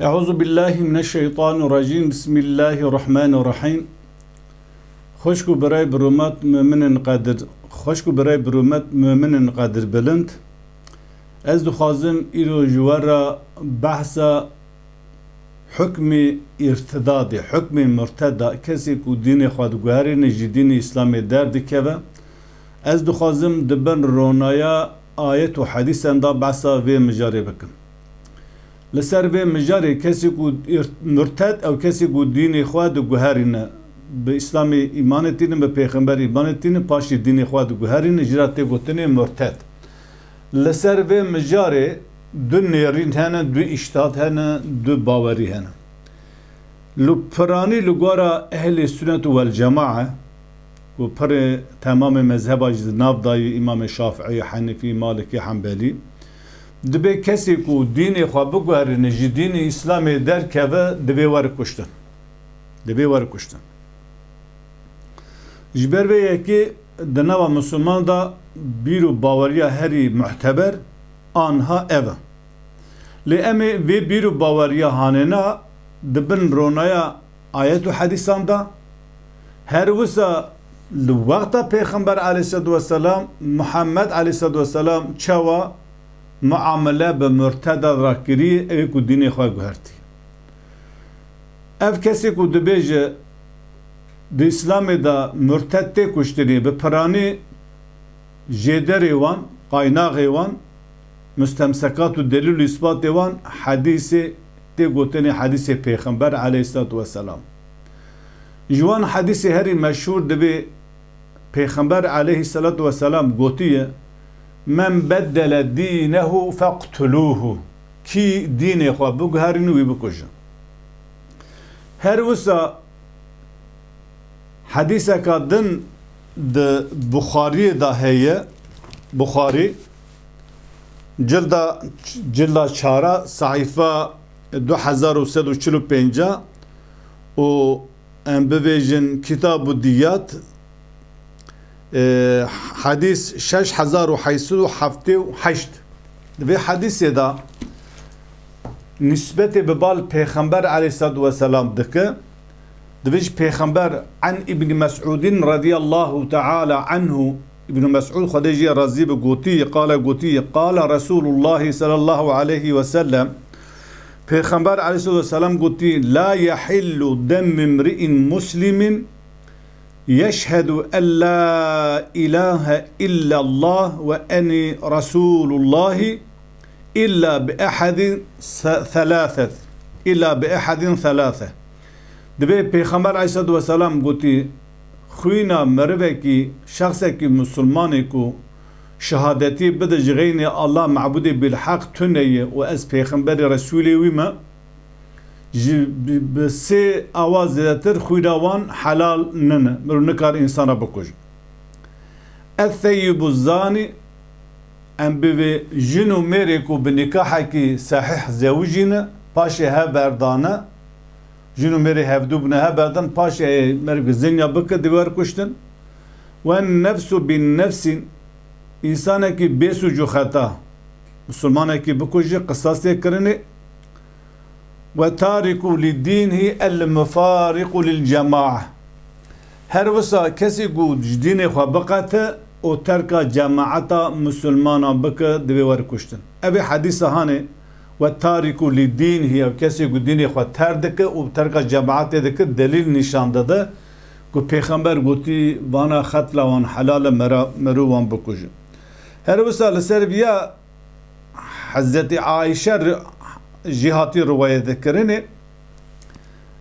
Euzu billahi mineşşeytanirracim. Bismillahirrahmanirrahim. Xoşku beray birumat müminin qadir. Xoşku beray birumat müminin qadir bilind. Ez dixwazim îro ji we re behsa hukmê irtidadê, hukmê murteda kesê ku dînê xwe diguherîne ji dînê İslamê derdikeve. Ez dixwazim di bin ronaya ayet û hedîsen da behsa vê mijarê bikim. Li ser vê mijarê kesê ku murted ew kesê ku dînê xwe diguherîne bi İslamê îman etîne, bi pêxemberî îman etîne, paşê dînê xwe diguherîne, jî re tê gotinê murted. Li ser vê mijarê du nêrîn hene, du îştihat hene, du bawerî hene. Li piranî li gora ehlê sünnet û vel cemae ku pirê temamê mezheba ji nav dayî İmamê Şafîî, Henefî, Malikî, Hembelî, dibe kesê ku dînê xwe biguherîne ji dînê İslamê derkeve divê were kuştin. Divê were kuştin. Ji ber vê yekê di nava Müslüman da bîr û baweriya herî muhteber anha ev e. Lê em ê vê bîr û baweriya hanêna di bin ronaya ayet û hedîsan da her wisa li wexta Pêxember aleyhissalatu vesselam Muhammed aleyhissalatu vesselam çawa muamele bi murteda rakirî ew ku dînê xwe guhertî. Ev kesê ku dibêje di İslamê da murted tê kuştirî bi piranî jêderê wan, qaynaxê wan, müstemsekat û delîl û îsbatê wan hedîsê tê gotinê hedîsê Pêxember aleyhissalatu vesselam. Ji wan hedîsê herî meşhûr divê Pêxember aleyhissalatu vesselam gotiye men beddele dînehu feqtulûhu, kî dînê xwe biguherîne wî bikujin. Her wisa hedîseka din di Buxarîyê da heye, Buxarî cilda çara sayfa 2145 û em bivêjin Kitab-ı Diyat hadîs 6878 ve hadîsê da nisbetê bi bal Pêxember aleyhissalatu vesselam dike. Divê ji Pêxember an İbn Mes'ûdin radiyallahu teala anhu, İbn Mes'ûd Xwedê jî razî bi gotiye, qala Resulullah sallallahu aleyhi ve sellem, Pêxember aleyhissalatu vesselam gotî la yahillu dem imri'in muslimin yeşhedü en la ilahe illallah ve eni Resulullahi illa bi ehadin thalâthet. İlla bi ehadin thalâthet. Divê Pêxember aleyhissalatu vesselam gotî xwîna merivekî, şexsekî Müslümanê ku şehadetî bide ji xeynê Allah mebudê bilhaq tune ye û ez Pêxemberê Resûlê wî me, ji bi sê awa zêdetir xwîna wan helal nine, mirov nikare insana bikuje. Eth-theyyibu zânî, em bi vê jin û mêrê ku bi nikahekî sahih zewicîne, paşê hev berdane, jin û mêrê hevdû bine hev berdan, paşê merivê zinya bike divê were kuştin. Ve nefsu bin nefsin, însanekî bê suc û xeta Müslümanekî bikuje, qisasê kirinê. Ve târikû li dînhi el mufâriqu lil cemaah. Her wisa kesê ku ji dînê xwe biqete û terka cemaata Müslümanan bike divê were kuştin. Ev ê hedîsa hanê ve târikû li dînhi, ev kesê ku dînê xwe ter dike û terka cemaatê dike, delîl nîşan dide ku Pêxember gotî vana xetla wan helal e, merû wan bikuje. Her wisa li ser vîya Hazretî Aîşe jî hatî riwayet kirinê.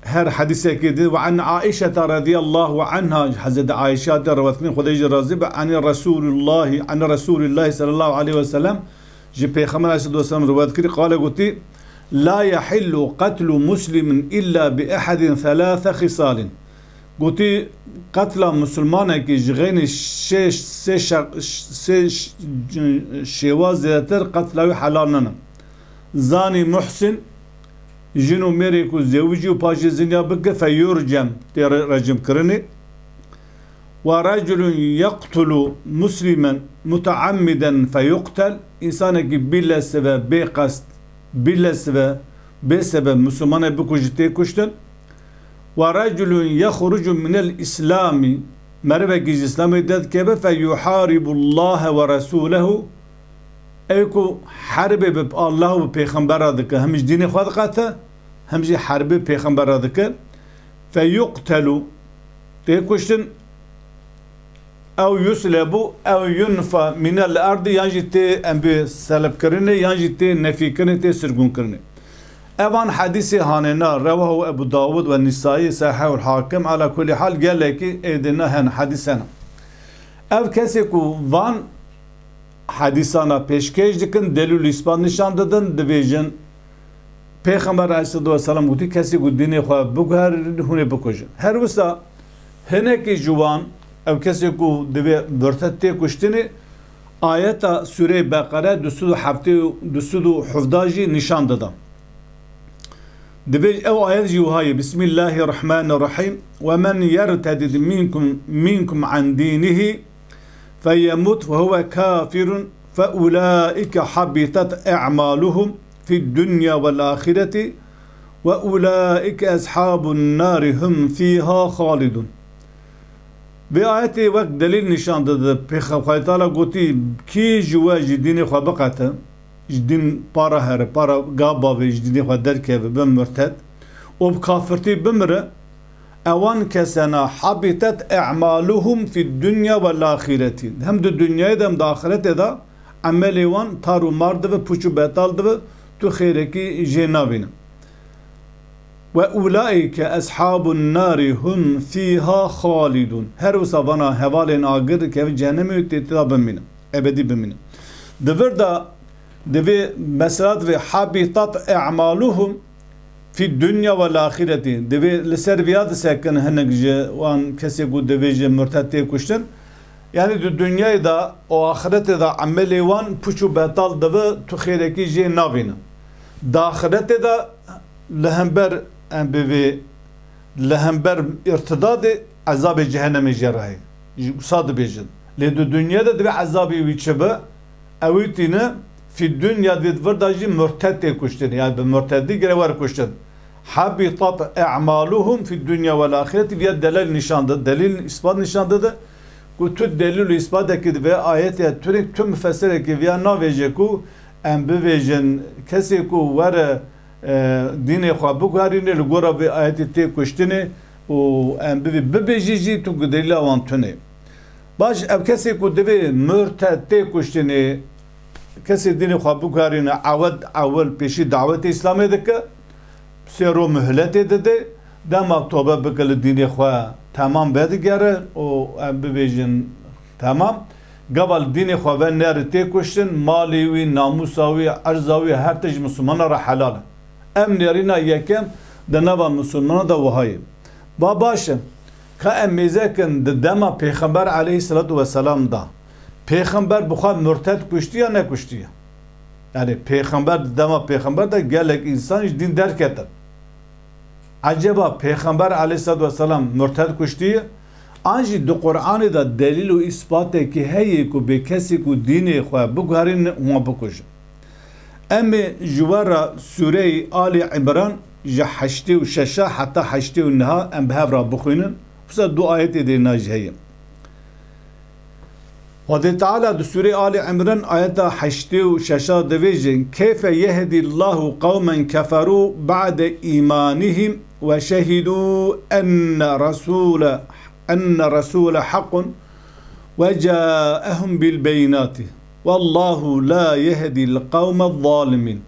Her hedîsekê di ve an Aîşe radiyallahu anha, Hazretî Aîşe hatî riwayet kirin, Xwedê jî razî be, an Resûlillâhi sallallahu aleyhi ve sellem, ji Pêxember aleyhissalatu vesselam riwayet kirî, qale gotî la yahillu qatlu muslimin illa bi ehadin thalâthe xisâlin. Gotî qetla Müslümanekî ji xeynê sê şêwa zêdetir qetla wî helal nine. Zanî muhsin, jin û mêrê ku zewicî û paşê zinya bike feyurcem, tê recim kirinê. Ve reculun yeqtulu muslimen muteammiden feyuqtel, insanekî billesive bê qest billesive بسبب مسلمان بکوجتی کشتن و رجل یخرج من الاسلام مربع گیز اسلامی داد که فیحارب الله و رسوله ایکو حرب به الله و پیغمبر دکه همش دین خود قطع همش حرب پیغمبر دکه فیقتلو تکشتن او یسلبو او ینفا من الارض یعنی تی ام به سلب کرنه یعنی تی نفی کرنه تی سرگون کرنه اوان حدیث هاننا رواه ابو داود و نسائی صحیح الحاکم على كل حال قال لك ایدنا هن حدیثنا او کسی کو وان حدیثانا پیشکش دکن دلیل اثبات نشان دادن دویژن پیغمبر علیه السلام گفتی کسی کو دین خو بگهر هونه بکوجن هر وستا هنه کی جوان او کسی کو دوی ورتت کشتنی آیت سوره بقره 217 نشان دادم دبيج أو آيات جوهاي بسم الله الرحمن الرحيم ومن يرتد منكم عن دينه فيموت وهو كافر فأولئك حبطت أعمالهم في الدنيا والآخرة وأولئك أصحاب النار هم فيها خالدون بآيات وقت دليل نشان ده بخواه تعالى قوتي كي جواج دين خبقته جدين para her para gaba ve jidini kadar ke ben mürted o kafirti bimre evan kesena habitat a'maluhum fi dünya ve ahireti hem de dünyada hem de ahirette de ameli van taru mardı ve puçu betaldı ve tu khayreki jenavin ve ulaike ashabun nari hum fiha khalidun her usabana hevalen agir ke cehenneme üttetiba bemin ebedi bemin devirda دبي مسرات في حبطت أعمالهم في الدنيا والآخرة دبي لسربيات سكن هنك وان كسي يقول دبي مرتد كشتن يعني الدنيا دا وآخرة دا عملي وان بوشو بطال دبي تخيركي جي نافينا دا آخرة دا لهمبر ام بي لهمبر ارتداد عذاب جهنم جراهي صاد بيجن لدو الدنيا دا دبي عذابي ويتشبه اويتينا في الدنيا بيتفرداجي مرتد كشتن يعني بمرتدي غير كشتن حبطت اعمالهم في الدنيا والاخره في دليل نشان ده دليل اثبات نشان ده قلت دليل اثبات كده في ايات ترك تم مفسر كي فيا نوفيجكو ام بيجن كسيكو ور دين خو بوغارين لغورا في ايات تي كشتن و ام بيجي تو دليل وانتني باش اب كسيكو دبي مرتد كشتن کسی دین خواب بکارینه عود اول پیشی دعوت اسلامی دکه سیرو مهلت داده دم توبه بکل دین خواه تمام بدگره و ببیجن تمام قبل دین خواه نر تکشتن مالیوی ناموساوی ارزاوی هر تج مسلمان را حلاله ام نرینا یکم دنوا مسلمان دا وهای با باشه که امیزه کن دم پیغمبر علیه السلام دا پیغمبر بخواه مرتد کشتی یا نکشتی yani peygamber dema peygamber de gelek insan din derk eder. Acaba peygamber aleyhissalatü vesselam mürted kuşti anji do Kur'an'ı da delil ve ispat ki hey ku be kesi ku dini xwa bu garin huma bukuj. Emi jwara Sure Ali İmran jahşti ve şaşa hatta haşti ve neha em behavra bukhinin. Fsa du ayet edina jheye. وَذَا تَعَالَى دُسُورِ آلِ عِمْرَانَ آيَةَ حَشْتِ وشَشَا دَوِجِنْ كَيْفَ يَهْدِي اللَّهُ قَوْمًا كَفَرُوا بَعْدَ إِيمَانِهِمْ وَشَهِدُوا أَنَّ رَسُولَ حَقٌّ وَجَاءَهُمْ بِالْبَيِّنَاتِ وَاللّٰهُ لَا يَهْدِي الْقَوْمَ الظَّالِمِينَ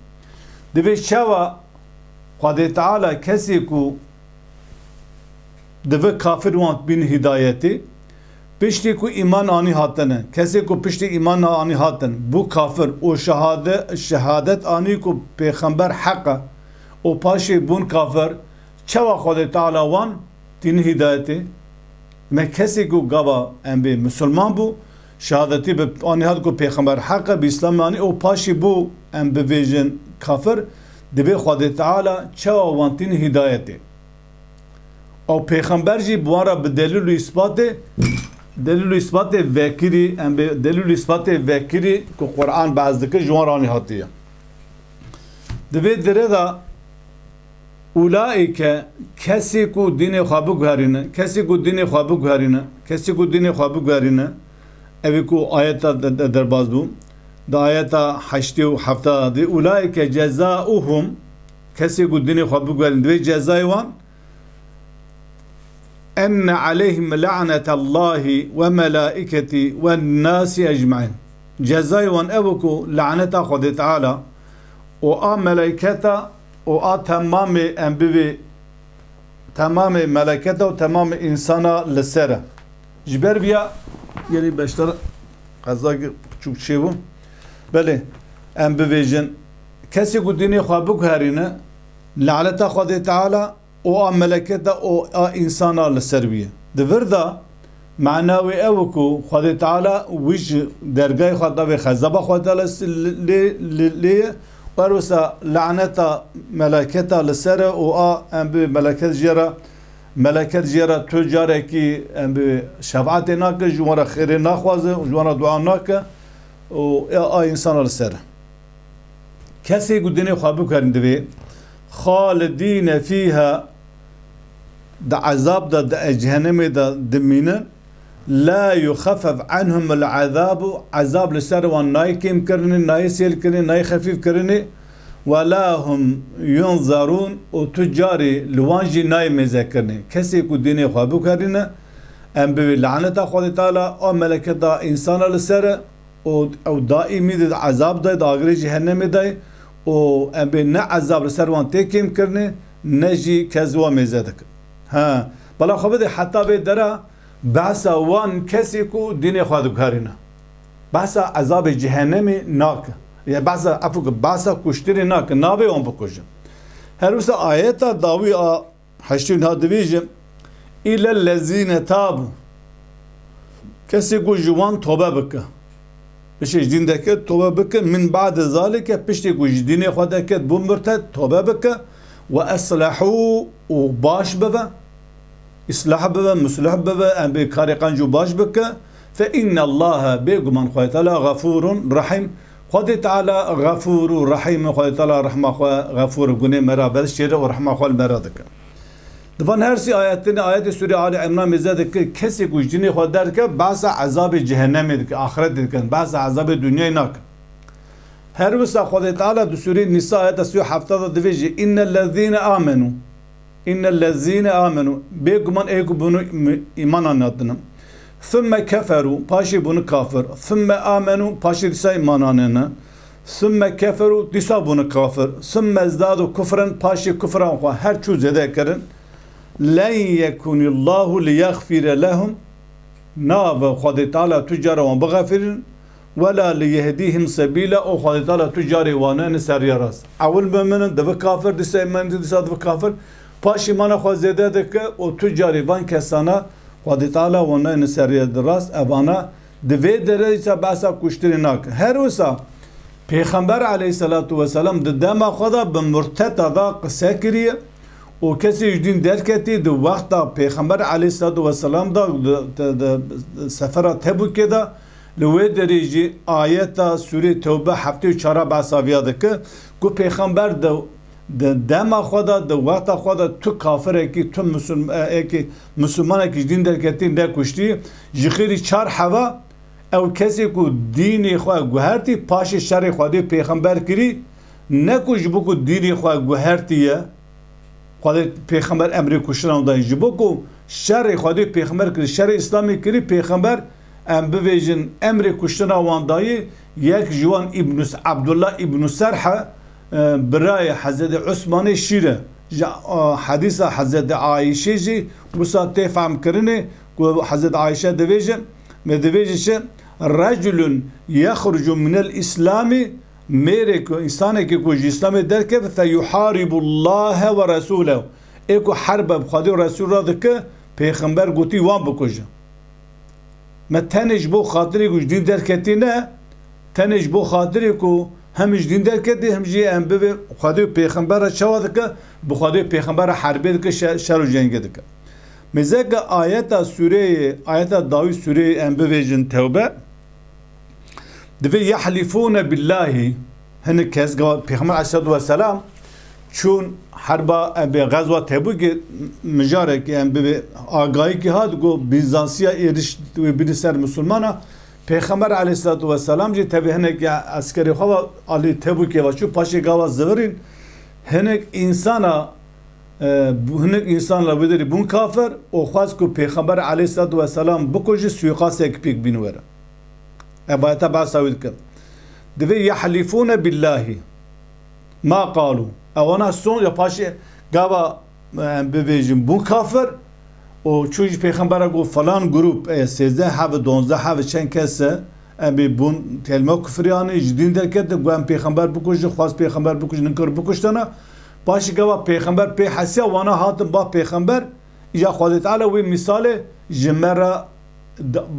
دَوِجْ شَوَا وَذَا تَعَالَى كَسِكُ دَوِجْ كافر وانت بين هدايتي پشتی کو ایمان آنی هاتنه کسی کو پشتی ایمان آنی هاتن بو کافر او شهادت آنی کو پیغمبر حقه او پاشی بون کافر چوا خود تعالی وان تین هدایتی ما کسی کو گوا ام بی مسلمان بو شهادتی به آنی هات کو پیغمبر حقه به اسلام آنی او پاشی بو ام بی ویژن کافر دبی خود تعالی چوا وان تین هدایتی او پیغمبر جی بوارا به دلیل و اثبات دلیل اثبات وکری ام دلیل اثبات وکری کو قرآن بعض دکه جوان رانی هاتیه دوی دره دا اولئک کسی کو دین خواب گهرینه کسی کو دین خواب گهرینه کسی کو دین خواب گهرینه اوی کو آیت در باز بو دا آیت 8 و 7 دی اولئک جزاؤهم کسی کو دین خواب گهرینه دوی جزای وان ان عليهم لعنة الله وملائكته والناس اجمعين جزای وان اوکو لعنت خود تعالی و آ ملائکتا و آ تمام انبیاء تمام ملائکتا و تمام انسانا لسره جبر بیا یعنی بیشتر قضا çok şey bu بله انبیاء جن کسی کو دینی خواب گهرینه لعنت خود تعالی و آ ملائکتا و آ انسانا لسره دوردا معناوی اوکو خود تعالی ویش درگاه خدا به خزبه خود تعالی لی ورسا لعنتا ملائکتا لسره و ام به ملائکت جرا تجاره کی ام به شفاعت ناک جوارا خیر نخوازه جوارا دعا ناک و انسان لسره کسی گودنی خواب کرنده وی خالدین فیها دا عذاب دا جهنم دا دمینه لا يخفف عنهم العذاب عذاب لسر وان ناي كيم كرني ناي سيل كرني ناي خفيف كرني ولا هم ينظرون وتجاري لوانجي ناي مذكرني كسي كو ديني خوابو كرنا ام بلعنة خود تعالى او ملكة دا انسان لسر او دائمي دا عذاب دا داغري جهنم دا او ام بنا عذاب لسر وان تي كيم كرني نجي كزوا مذكر ها بلا خبر حتى بدرا بحث وان کسی کو دین خود بکارینه بحث عذاب جهنمی ناک یا بحث کشتری ناک نابه اون بکشه هر روز آیت داوی هشتین ها دویجم ایل الذین تابوا کسی کو جوان توبه بکه بشه دین دکه توبه بکه من بعد ذالک پشتی کو دین خود دکه بمرتد توبه بکه و اصلحوا و باش ببه إصلاح ببا مصلح ببا أم بكاري قنجو باش بك فإن الله بيقمان خوي تعالى غفور رحيم خوي تعالى غفور رحيم خوي تعالى رحمة خوي غفور قني مرا بلشير ورحمة خوي المرادك دفن هرسي آياتنا آيات سورة آل عمران مزادك كسي كوجديني خوي دارك بعض عذاب جهنم دك آخرت دك بعض عذاب الدنيا ناك هرسا خوي تعالى سورة النساء آيات سورة حفتة دفيجي إن الذين آمنوا إن الذين آمنوا بيقمان إيقو بنو إيمانا نادنا ثم كفروا باشي بنو كافر ثم آمنوا باشي ديسا إيمانا ثم كفروا ديسا بنو كافر ثم ازدادوا كفرا باشي كفرا هر چو زده کرن لن يكون الله ليغفر لهم ناو خود تعالى تجار وان بغفرن ولا ليهديهم سبيلا او خود تعالى تجار وانا نسر راس اول بمنن دو كافر ديسا إيمان ديسا دو كافر پاشی من خود زده دکه و تجاری وان کسانه خود تعالی ونه نسریه دراست اوانه دوی درجه بحثا کشتری ناک هر وسا پیغمبر علیه الصلاة والسلام دم خدا به مرتد دا قصه کریه و کسی دین درکتی دو وقت پیغمبر علیه الصلاة والسلام دا سفر تبوک دا لوی درجه آیت سوره توبه هفته و چهار بحثا بیاده که کو پیغمبر دم خدا دو وقت خدا تو کافر کی تو مسلمان کی دین درکتی نکشتی جخیری چار حوا او کسی کو دین خو گوهرتی پاش شر خودی پیغمبر کری نکوش بو دین خو گوهرتیه خود پیغمبر امر کشتن دای جبو کو شر خودی پیغمبر کری شر اسلامی کری پیغمبر ام بویژن امر کشتن واندای یک جوان ابن عبدالله ابن سرحه برای حضرت عثمان شیره حدیث حضرت عایشه جی بسا تفهم کرنه که حضرت عایشه دویجه مدویجه رجل یخرج من الاسلام میره که انسانی که کج اسلام درکه فیحارب الله و رسوله ایکو حرب بخوادی و رسول را دکه پیغمبر گوتی وان بکجه ما تنش بو خاطری کج دین درکتی نه تنش بو خاطری که همش دین درکتی همجی ام به خدای پیغمبر شوا دکه بخدای پیغمبر حربی دکه شر و جنگ دکه مزاج آیت سوره آیت داوود سوره ام به وجن توبه دوی یحلفون بالله هن کس پیغمبر علیه السلام چون حربا به غزوه تبوک مجاره که به آگاهی که هاد گو بیزانسیا ایرش و بری سر مسلمانا پیغمبر علیه السلام جی تبه هنک عسکری خواه علی تبوک و چو پاشه گاوا زورین هنک انسان لا بدری بون کافر او خواست که پیغمبر علیه السلام بکوجی سویقاس یک پیک بینوره ابایتا با سوید کن دوی یحلیفون بالله ما قالو اوانا سون یا پاشه گاوا ببیجیم بون کافر و چوج پیغمبر گو فلان گروپ 13 هاو 12 هاو چند کسه ابی بون کلمه کفریانی جدین در کرد گوام پیغمبر بکوجه خواست پیغمبر بکوجه نکر بکشتنه باشه گوا پیغمبر پی حسیا وانا هاتم با پیغمبر اجا خدا تعالی و مثال جمره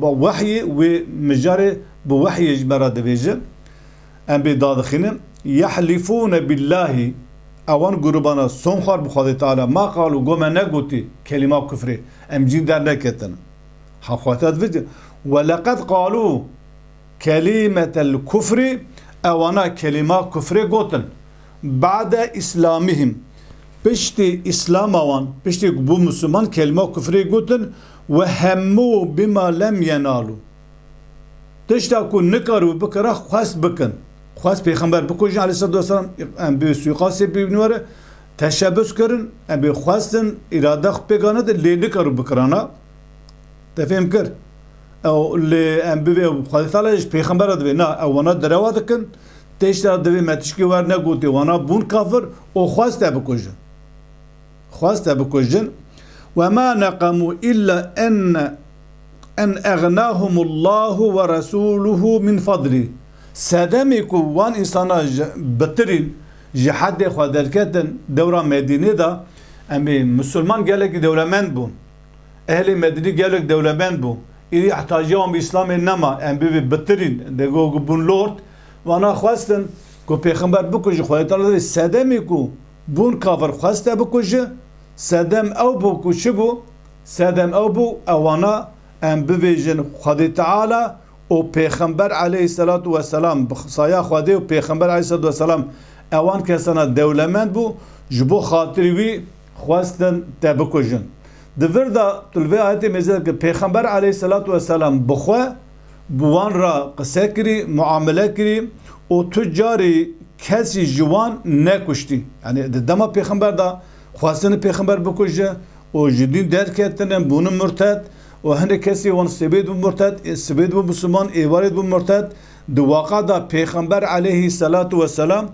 با وحی و مجاره با وحی جمره دویجه ام بی دادخینم یحلفون بالله اوان گروبانا سون خار بخدا تعالی ما قالو گو من نگوتی کلمه کفری ام جین در نکتن حقیقت ویدیو ولقد قالوا كلمة الكفر اوانا كلمة كفر قوتن بعد اسلامهم پشتی اسلام اوان پشتی بو مسلمان کلمه كفر قوتن وهمو بما لم ينالوا تشتا کو نکارو بکره خواست بکن خواست پیغمبر بکوجن علیه السلام ام به سویقاسی بینوره تشبس کرن ام به خواستن اراده خود بگانه ده لی نکارو بکرانا تفهم کرد او لی ام به خواهد تعالیش پیغمبر دوی نه اوانا دروا دکن تشتا دوی متشکی ور نگوتی وانا بون کافر او خواست بکوجن وما نقموا إلا أن أغناهم الله ورسوله من فضله سادمي كو وان إنسانا بطرين جحد خودركتن دورة مدينة دا أمي مسلمان قالك دولة من بون أهل مدينة قالك دولة من بون إذا احتاجهم بإسلام إنما أمي بطرين دقو بون لورد وانا خواستن كو پیغمبر بكوش خودتان سادمي كو بون كافر خواسته بكوش سادم او بو كشبو سادم او بو اوانا ام بویژن خدا تعالی و پیغمبر علیه الصلاة والسلام بخصایا خدا و پیغمبر علیه الصلاة والسلام اوان کسانا دولمند بو جبو خاطری وی خواستن تبکوجن دوردا تلوی آیت میزد که پیغمبر علیه الصلاة والسلام بخوا بوان را قصه کری معامله کری و تجاری کسی جوان نکشتی یعنی دما پیغمبر دا خواستن پیغمبر بکشه و جدین درک کردن بونم مرتد و هنده کسی وان سبید بو مرتد سبید بو مسلمان ایوارد بو مرتد دو واقع دا پیغمبر علیه السلام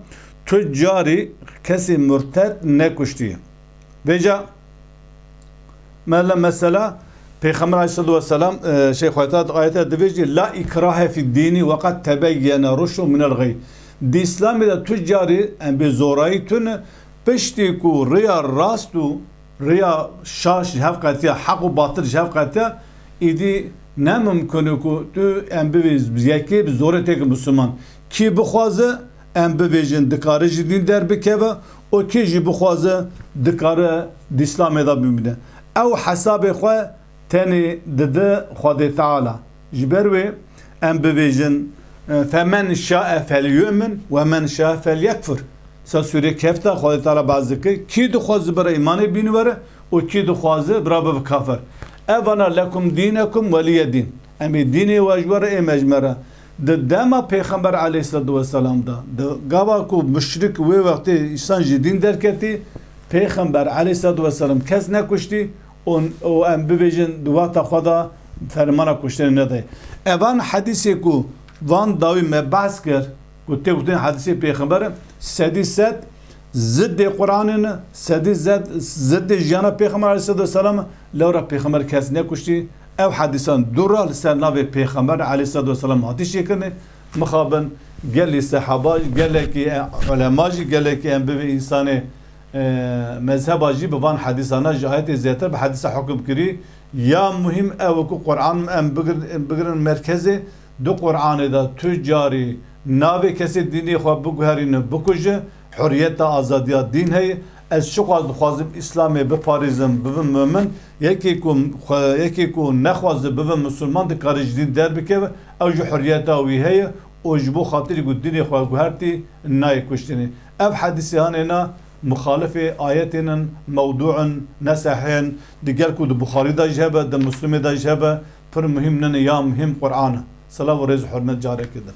تجاری کسی مرتد نکشتی بجا مثلا پیغمبر علیه السلام شیخ خواهد آیت دویجی لا اکراه فی الدینی وقد تبین رشد من الغی دی اسلامی دا تجاری به زورایی تون پشتی کو ریا راستو ریا شاش هفقتیا حق و باطل هفقتیا ایدی نممکنه کو تو ام بویز یکی زوره تک مسلمان کی بخوازه ام بویجن دکاره جدین در بکوه او کی جی بخوازه دکاره دی اسلام دا ببینه او حساب خواه تاني ضد خدا تعالى جبروي ام بويجن فمن شاء فليؤمن ومن شاء فليكفر سورة كفتا خدا تعالى بعضك كي دخواز برا ايمان بينوره و كي دخواز برا بكافر اوانا لكم دينكم ولي دين امي ديني واجبر اي مجمره دما پیغمبر علیه السلام دا گاوا کو مشرک و وقتی انسان جدین درکتی پیغمبر علیه السلام کس نکشتی او ام ببیجن دوات خدا فرمانا کشتن نده اوان حدیثی کو وان داوی مبحث کرد کو تگوتن حدیثی پیغمبر سدی ست ضد قرآن سدی ضد جانا پیغمبر علیه السلام لورا پیغمبر کس نکشتی او حدیثان دورا لسر ناوی پیغمبر علیه السلام هاتیشی کنه مخابن گلی صحابه گلی که علماجی گلی که ام ببی انسان مذهب آجی بوان حدیثانا جایت زیادتر به حدیث حکم کری یا مهم او که قرآن ام بگرن مرکزی دو قرآن دا تجاری ناوی کسی دینی خواه بگوهرین بکجه حریت آزادی دین هی از شقاز خوازم اسلامی بپاریزم بوم مومن یکی کو نخوازم بوم مسلمان دی کارج دین در بکه او جو حریت آوی هی او جبو خاطری گو دینی خواه گوهرتی نای کشتینی اف حدیثی هانینا مخالف آياتنا موضوع نسحين دقال كود بخاري دا جهبه دا مسلم دا جهبه پر مهم نن يا مهم قرآن صلاة ورز حرمت جاري كده